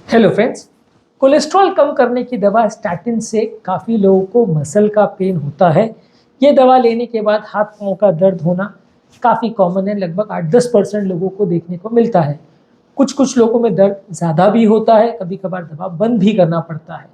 Hello friends. Cholesterol कम करने की दवा स्टैटिन से काफ़ी लोगों को मसल का पेन होता है। ये दवा लेने के बाद हाथ पाँव का दर्द होना काफ़ी कॉमन है, लगभग 8-10% लोगों को देखने को मिलता है। कुछ कुछ लोगों में दर्द ज़्यादा भी होता है, कभी कभार दवा बंद भी करना पड़ता है।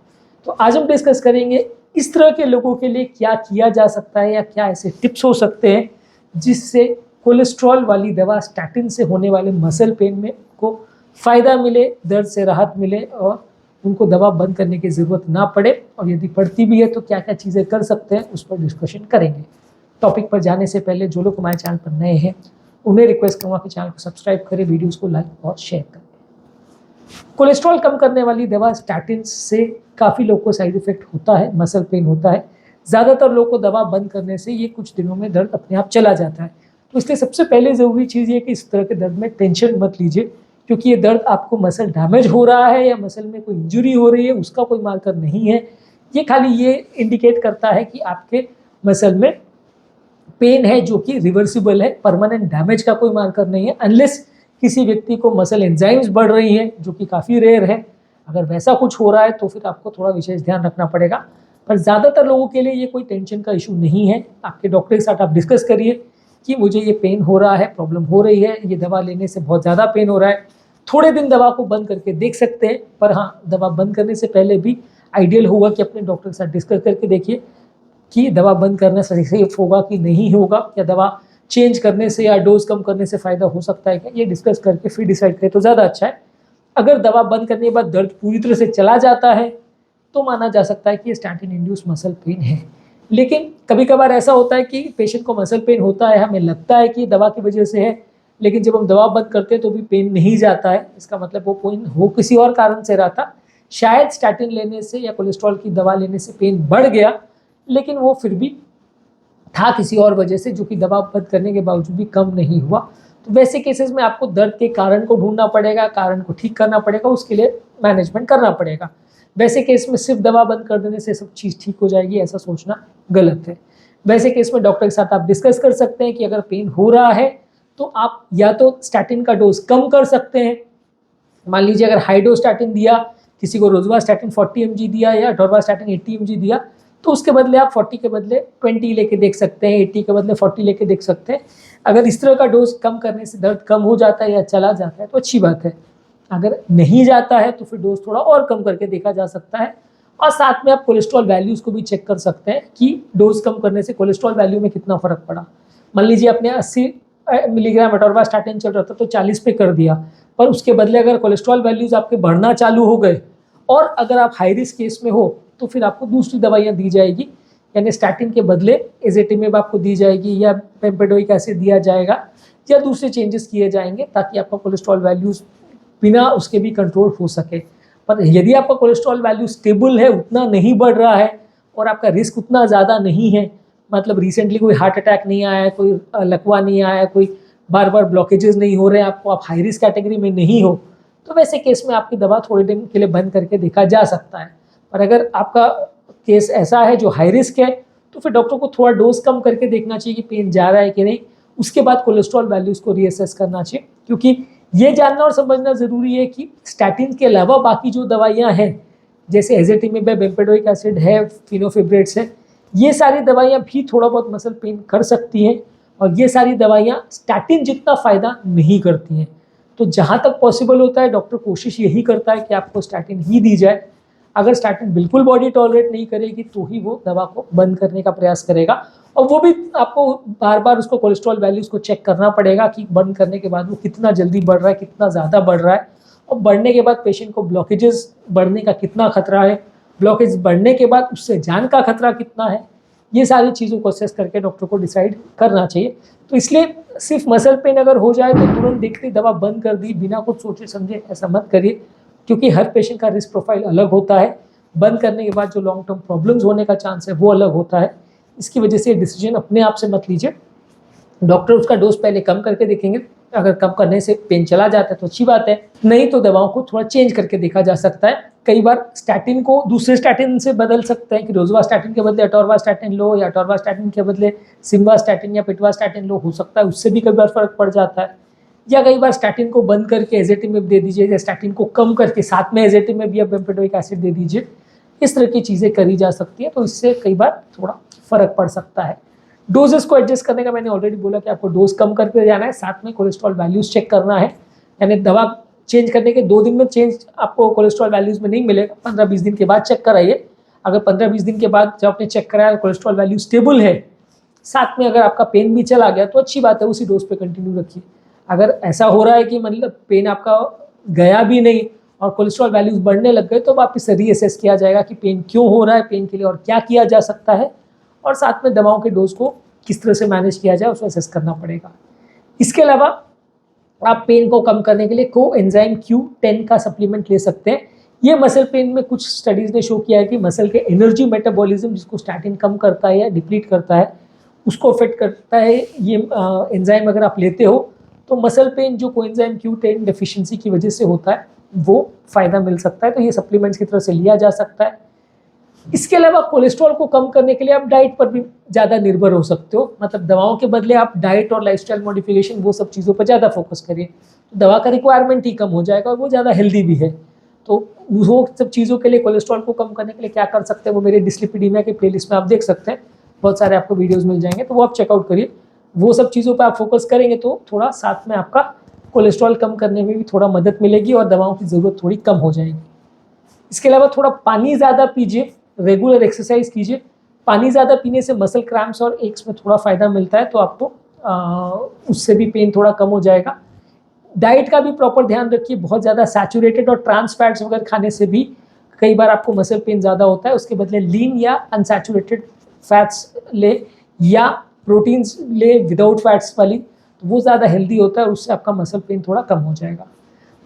तो आज हम डिस्कस करेंगे इस तरह के लोगों के लिए क्या किया जा सकता है या क्या ऐसे टिप्स हो सकते हैं जिससे कोलेस्ट्रॉल वाली दवा स्टैटिन से होने वाले मसल पेन में को फ़ायदा मिले, दर्द से राहत मिले और उनको दवा बंद करने की ज़रूरत ना पड़े। और यदि पड़ती भी है तो क्या क्या चीज़ें कर सकते हैं उस पर डिस्कशन करेंगे। टॉपिक पर जाने से पहले जो लोग हमारे चैनल पर नए हैं उन्हें रिक्वेस्ट करूँगा कि चैनल को सब्सक्राइब करें, वीडियोज़ को लाइक और शेयर करें। कोलेस्ट्रॉल कम करने वाली दवा स्टैटिन से काफ़ी लोगों को साइड इफेक्ट होता है, मसल पेन होता है। ज़्यादातर लोगों को दवा बंद करने से ये कुछ दिनों में दर्द अपने आप चला जाता है। तो इसलिए सबसे पहले ज़रूरी चीज़ ये कि इस तरह के दर्द में टेंशन मत लीजिए, क्योंकि ये दर्द आपको मसल डैमेज हो रहा है या मसल में कोई इंजरी हो रही है उसका कोई मार्कर नहीं है। ये खाली ये इंडिकेट करता है कि आपके मसल में पेन है जो कि रिवर्सिबल है, परमानेंट डैमेज का कोई मार्कर नहीं है। अनलेस किसी व्यक्ति को मसल एंजाइम्स बढ़ रही हैं जो कि काफ़ी रेयर है, अगर वैसा कुछ हो रहा है तो फिर आपको थोड़ा विशेष ध्यान रखना पड़ेगा। पर ज़्यादातर लोगों के लिए ये कोई टेंशन का इशू नहीं है। आपके डॉक्टर के साथ आप डिस्कस करिए कि मुझे ये पेन हो रहा है, प्रॉब्लम हो रही है, ये दवा लेने से बहुत ज़्यादा पेन हो रहा है। थोड़े दिन दवा को बंद करके देख सकते हैं, पर हाँ, दवा बंद करने से पहले भी आइडियल होगा कि अपने डॉक्टर के साथ डिस्कस करके देखिए कि दवा बंद करने से सेफ होगा कि नहीं होगा, या दवा चेंज करने से या डोज कम करने से फ़ायदा हो सकता है क्या, ये डिस्कस करके फिर डिसाइड करें तो ज़्यादा अच्छा है। अगर दवा बंद करने के बाद दर्द पूरी तरह से चला जाता है तो माना जा सकता है कि ये स्टैटिन इंड्यूस मसल पेन है। लेकिन कभी कभार ऐसा होता है कि पेशेंट को मसल पेन होता है, हमें लगता है कि दवा की वजह से है, लेकिन जब हम दवा बंद करते हैं तो भी पेन नहीं जाता है। इसका मतलब वो पेन हो किसी और कारण से रहा था, शायद स्टैटिन लेने से या कोलेस्ट्रॉल की दवा लेने से पेन बढ़ गया, लेकिन वो फिर भी था किसी और वजह से, जो कि दवा बंद करने के बावजूद भी कम नहीं हुआ। तो वैसे केसेस में आपको दर्द के कारण को ढूंढना पड़ेगा, कारण को ठीक करना पड़ेगा, उसके लिए मैनेजमेंट करना पड़ेगा। वैसे केस में सिर्फ दवा बंद कर देने से सब चीज़ ठीक हो जाएगी, ऐसा सोचना गलत है। वैसे केस में डॉक्टर के साथ आप डिस्कस कर सकते हैं कि अगर पेन हो रहा है तो आप या तो स्टैटिन का डोज कम कर सकते हैं। मान लीजिए अगर हाई डोज स्टैटिन दिया, किसी को रोजवास्टैटिन 40 mg दिया या अटोरवास्टैटिन 80 mg दिया, तो उसके बदले आप 40 के बदले 20 लेके देख सकते हैं, 80 के बदले 40 लेके देख सकते हैं। अगर इस तरह का डोज कम करने से दर्द कम हो जाता है या चला जाता है तो अच्छी बात है। अगर नहीं जाता है तो फिर डोज थोड़ा और कम करके देखा जा सकता है। और साथ में आप कोलेस्ट्रॉल वैल्यूज़ को भी चेक कर सकते हैं कि डोज कम करने से कोलेस्ट्रॉल वैल्यू में कितना फ़र्क पड़ा। मान लीजिए आपने 80 मिलीग्राम अटोरवास्टैटिन चल रहा था तो 40 पे कर दिया, पर उसके बदले अगर कोलेस्ट्रॉल वैल्यूज़ आपके बढ़ना चालू हो गए और अगर आप हाई रिस्क केस में हो तो फिर आपको दूसरी दवाइयाँ दी जाएगी, यानी स्टैटिन के बदले एज़ेटिमेब आपको दी जाएगी या पेम्पेडोइक एसिड दिया जाएगा या दूसरे चेंजेस किए जाएंगे ताकि आपका कोलेस्ट्रॉल वैल्यूज़ बिना उसके भी कंट्रोल हो सके। पर यदि आपका कोलेस्ट्रॉल वैल्यू स्टेबल है, उतना नहीं बढ़ रहा है और आपका रिस्क उतना ज़्यादा नहीं है, मतलब रिसेंटली कोई हार्ट अटैक नहीं आया है, कोई लकवा नहीं आया है, कोई बार बार ब्लॉकेजेस नहीं हो रहे हैं आपको, आप हाई रिस्क कैटेगरी में नहीं हो, तो वैसे केस में आपकी दवा थोड़े दिन के लिए बंद करके देखा जा सकता है। पर अगर आपका केस ऐसा है जो हाई रिस्क है तो फिर डॉक्टर को थोड़ा डोज कम करके देखना चाहिए कि पेन जा रहा है कि नहीं। उसके बाद कोलेस्ट्रॉल वैल्यूज़ को रीअसेस करना चाहिए, क्योंकि ये जानना और समझना ज़रूरी है कि स्टैटिन के अलावा बाकी जो दवाइयाँ हैं, जैसे एज़ेटिमेब है, बेम्पेडोइक एसिड है, फिनोफिब्रेट्स है, ये सारी दवाइयाँ भी थोड़ा बहुत मसल पेन कर सकती हैं और ये सारी दवाइयाँ स्टैटिन जितना फ़ायदा नहीं करती हैं। तो जहाँ तक पॉसिबल होता है डॉक्टर कोशिश यही करता है कि आपको स्टैटिन ही दी जाए। अगर स्टैटिन बिल्कुल बॉडी टॉलरेट नहीं करेगी तो ही वो दवा को बंद करने का प्रयास करेगा, और वो भी आपको बार बार उसको कोलेस्ट्रॉल वैल्यूज़ को चेक करना पड़ेगा कि बंद करने के बाद वो कितना जल्दी बढ़ रहा है, कितना ज़्यादा बढ़ रहा है, और बढ़ने के बाद पेशेंट को ब्लॉकेजेस बढ़ने का कितना खतरा है, ब्लॉकेज बढ़ने के बाद उससे जान का खतरा कितना है, ये सारी चीज़ों को असेस करके डॉक्टर को डिसाइड करना चाहिए। तो इसलिए सिर्फ मसल पेन अगर हो जाए तो तुरंत देखते दवा बंद कर दी बिना कुछ सोचे समझे, ऐसा मत करिए, क्योंकि हर पेशेंट का रिस्क प्रोफाइल अलग होता है। बंद करने के बाद जो लॉन्ग टर्म प्रॉब्लम्स होने का चांस है वो अलग होता है। इसकी वजह से डिसीजन अपने आप से मत लीजिए। डॉक्टर उसका डोज पहले कम करके देखेंगे, अगर कम करने से पेन चला जाता है तो अच्छी बात है, नहीं तो दवाओं को थोड़ा चेंज करके देखा जा सकता है। कई बार स्टैटिन को दूसरे स्टैटिन से बदल सकते हैं कि रोजवास्टैटिन के बदले अटोरवास्टैटिन लो या अटोरवास्टैटिन के बदले सिम्वास्टैटिन या पिटवास्टैटिन लो, हो सकता है उससे भी कई बार फर्क पड़ जाता है। या कई बार स्टैटिन को बंद करके एजेटिमेब दे दीजिए, या स्टैटिन को कम करके साथ में एजेटिमेब या बेम्पेडोइक एसिड दे दीजिए। इस तरह की चीज़ें करी जा सकती है, तो इससे कई बार थोड़ा फर्क पड़ सकता है। डोजेस को एडजस्ट करने का मैंने ऑलरेडी बोला कि आपको डोज कम करके जाना है, साथ में कोलेस्ट्रॉल वैल्यूज चेक करना है। यानी दवा चेंज करने के 2 दिन में चेंज आपको कोलेस्ट्रॉल वैल्यूज में नहीं मिलेगा, 15-20 दिन के बाद चेक कराइए। अगर 15-20 दिन के बाद जब आपने चेक कराया कोलेस्ट्रॉल वैल्यू स्टेबल है, साथ में अगर आपका पेन भी चला गया तो अच्छी बात है, उसी डोज पे कंटिन्यू रखिए। अगर ऐसा हो रहा है कि मतलब पेन आपका गया भी नहीं और कोलेस्ट्रॉल वैल्यूज बढ़ने लग गए, तो वापस से रीअसेस किया जाएगा कि पेन क्यों हो रहा है, पेन के लिए और क्या किया जा सकता है, और साथ में दवाओं के डोज को किस तरह से मैनेज किया जाए उसको असेस करना पड़ेगा। इसके अलावा आप पेन को कम करने के लिए कोएंजाइम Q10 का सप्लीमेंट ले सकते हैं। ये मसल पेन में कुछ स्टडीज़ ने शो किया है कि मसल के एनर्जी मेटाबॉलिज्म, जिसको स्टैटिन कम करता है या डिप्लीट करता है, उसको अफेक्ट करता है। ये एंजाइम अगर आप लेते हो तो मसल पेन जो कोएंजाइम Q10 डेफिशिएंसी की वजह से होता है वो फ़ायदा मिल सकता है, तो ये सप्लीमेंट्स की तरह से लिया जा सकता है। इसके अलावा कोलेस्ट्रॉल को कम करने के लिए आप डाइट पर भी ज़्यादा निर्भर हो सकते हो, मतलब दवाओं के बदले आप डाइट और लाइफस्टाइल मॉडिफिकेशन वो सब चीज़ों पर ज़्यादा फोकस करिए, तो दवा का रिक्वायरमेंट ही कम हो जाएगा और वो ज़्यादा हेल्दी भी है। तो वो सब चीज़ों के लिए कोलेस्ट्रॉल को कम करने के लिए क्या कर सकते हैं वो मेरे डिस्लिपिडीमिया के प्लेलिस्ट में आप देख सकते हैं, बहुत सारे आपको वीडियोज़ मिल जाएंगे, तो वो आप चेकआउट करिए। वो सब चीज़ों पर आप फोकस करेंगे तो थोड़ा साथ में आपका कोलेस्ट्रॉल कम करने में भी थोड़ा मदद मिलेगी और दवाओं की ज़रूरत थोड़ी कम हो जाएगी। इसके अलावा थोड़ा पानी ज़्यादा पीजिए, रेगुलर एक्सरसाइज कीजिए। पानी ज़्यादा पीने से मसल क्रैम्प्स और एक्स में थोड़ा फ़ायदा मिलता है, तो आपको उससे भी पेन थोड़ा कम हो जाएगा। डाइट का भी प्रॉपर ध्यान रखिए, बहुत ज़्यादा सैचुरेटेड और ट्रांस फैट्स वगैरह खाने से भी कई बार आपको मसल पेन ज़्यादा होता है। उसके बदले लीन या अनसैचुरेटेड फैट्स ले या प्रोटीन्स ले विदाउट फैट्स वाली, तो वो ज़्यादा हेल्दी होता है और उससे आपका मसल पेन थोड़ा कम हो जाएगा।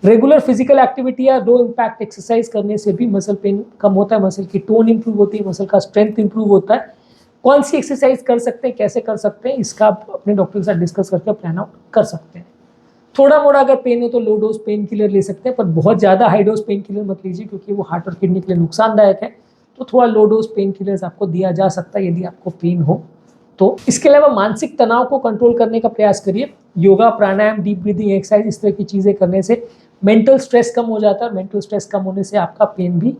रेगुलर फिजिकल एक्टिविटी या लो इम्पैक्ट एक्सरसाइज करने से भी मसल पेन कम होता है, मसल की टोन इंप्रूव होती है, मसल का स्ट्रेंथ इंप्रूव होता है। कौन सी एक्सरसाइज कर सकते हैं, कैसे कर सकते हैं, इसका आप अपने डॉक्टर के साथ डिस्कस करके प्लान आउट कर सकते हैं। थोड़ा मोड़ा अगर पेन हो तो लो डोज पेन किलर ले सकते हैं, पर बहुत ज़्यादा हाई डोज पेन किलर मत लीजिए क्योंकि वो हार्ट और किडनी के लिए नुकसानदायक है। तो थोड़ा लो डोज पेन किलर्स आपको दिया जा सकता है यदि आपको पेन हो तो। इसके अलावा मानसिक तनाव को कंट्रोल करने का प्रयास करिए। योगा, प्राणायाम, डीप ब्रीदिंग एक्सरसाइज, इस तरह की चीज़ें करने से मेंटल स्ट्रेस कम हो जाता है। मेंटल स्ट्रेस कम होने से आपका पेन भी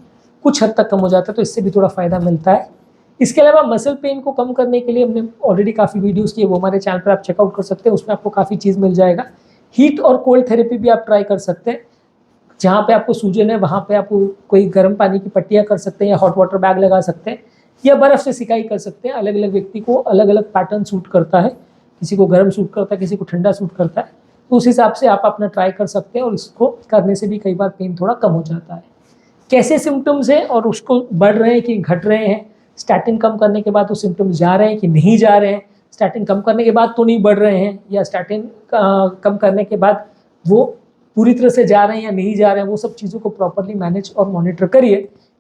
कुछ हद तक कम हो जाता है, तो इससे भी थोड़ा फ़ायदा मिलता है। इसके अलावा मसल पेन को कम करने के लिए हमने ऑलरेडी काफ़ी वीडियोस किए, वो हमारे चैनल पर आप चेकआउट कर सकते हैं, उसमें आपको काफ़ी चीज़ मिल जाएगा। हीट और कोल्ड थेरेपी भी आप ट्राई कर सकते हैं। जहाँ पे आपको सूजन है वहाँ पे आप कोई गर्म पानी की पट्टियाँ कर सकते हैं या हॉट वाटर बैग लगा सकते हैं या बर्फ़ से सिकाई कर सकते हैं। अलग अलग व्यक्ति को अलग अलग पैटर्न सूट करता है, किसी को गर्म सूट करता है, किसी को ठंडा सूट करता है, तो उस हिसाब से आप अपना ट्राई कर सकते हैं और इसको करने से भी कई बार पेन थोड़ा कम हो जाता है। कैसे सिम्टम्स हैं और उसको बढ़ रहे हैं कि घट रहे हैं, स्टैटिन कम करने के बाद वो सिम्टम्स जा रहे हैं कि नहीं जा रहे हैं, स्टैटिन कम करने के बाद तो नहीं बढ़ रहे हैं, या स्टैटिन कम करने के बाद वो पूरी तरह से जा रहे हैं या नहीं जा रहे हैं, वो सब चीज़ों को प्रॉपरली मैनेज और मॉनिटर करिए।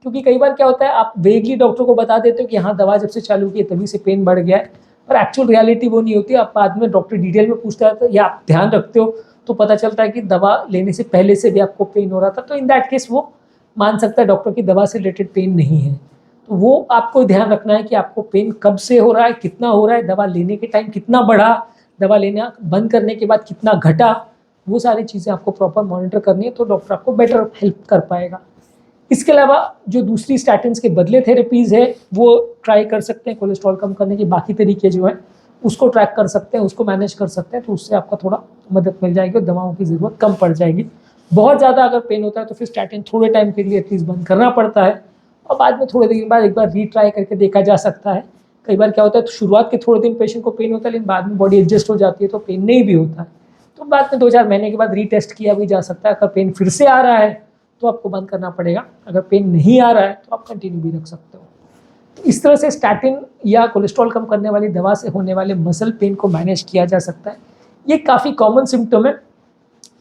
क्योंकि कई बार क्या होता है, आप वेगली डॉक्टर को बता देते हो कि हाँ दवा जब से चालू की है तभी से पेन बढ़ गया है, पर एक्चुअल रियलिटी वो नहीं होती। आप बाद में डॉक्टर डिटेल में पूछता है या आप ध्यान रखते हो तो पता चलता है कि दवा लेने से पहले से भी आपको पेन हो रहा था, तो इन दैट केस वो मान सकता है डॉक्टर की दवा से रिलेटेड पेन नहीं है। तो वो आपको ध्यान रखना है कि आपको पेन कब से हो रहा है, कितना हो रहा है, दवा लेने के टाइम कितना बढ़ा, दवा लेना बंद करने के बाद कितना घटा, वो सारी चीज़ें आपको प्रॉपर मॉनिटर करनी है, तो डॉक्टर आपको बेटर हेल्प कर पाएगा। इसके अलावा जो दूसरी स्टैटिन्स के बदले थेरेपीज़ है वो ट्राई कर सकते हैं। कोलेस्ट्रॉल कम करने के बाकी तरीके जो हैं उसको ट्रैक कर सकते हैं, उसको मैनेज कर सकते हैं, तो उससे आपका थोड़ा मदद मिल जाएगी और दवाओं की ज़रूरत कम पड़ जाएगी। बहुत ज़्यादा अगर पेन होता है तो फिर स्टैटिन थोड़े टाइम के लिए एटलीस्ट बंद करना पड़ता है और बाद में थोड़े दिन बाद एक बार रीट्राई करके देखा जा सकता है। कई बार क्या होता है, तो शुरुआत के थोड़े दिन पेशेंट को पेन होता है लेकिन बाद में बॉडी एडजस्ट हो जाती है तो पेन नहीं भी होता है, तो बाद में 2-4 महीने के बाद रीटेस्ट किया भी जा सकता है। अगर पेन फिर से आ रहा है तो आपको बंद करना पड़ेगा, अगर पेन नहीं आ रहा है तो आप कंटिन्यू भी रख सकते हो। तो इस तरह से स्टैटिन या कोलेस्ट्रॉल कम करने वाली दवा से होने वाले मसल पेन को मैनेज किया जा सकता है। ये काफ़ी कॉमन सिम्टम है,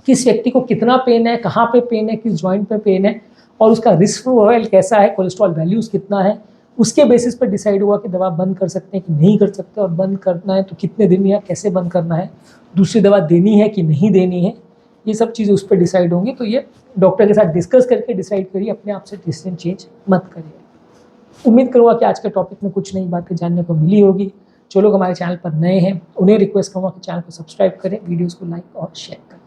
किस व्यक्ति को कितना पेन है, कहाँ पे पेन है, किस जॉइंट पे पेन है और उसका रिस्क प्रोफाइल कैसा है, कोलेस्ट्रॉल वैल्यूज़ कितना है, उसके बेसिस पर डिसाइड हुआ कि दवा बंद कर सकते हैं कि नहीं कर सकते, और बंद करना है तो कितने दिन या कैसे बंद करना है, दूसरी दवा देनी है कि नहीं देनी है, ये सब चीज़ें उस पर डिसाइड होंगी। तो ये डॉक्टर के साथ डिस्कस करके डिसाइड करिए, अपने आप से डिसीजन चेंज मत करिए। उम्मीद करूँगा कि आज के टॉपिक में कुछ नई बातें जानने को मिली होगी। जो लोग हमारे चैनल पर नए हैं उन्हें रिक्वेस्ट करूँगा कि चैनल को सब्सक्राइब करें, वीडियोज़ को लाइक और शेयर करें।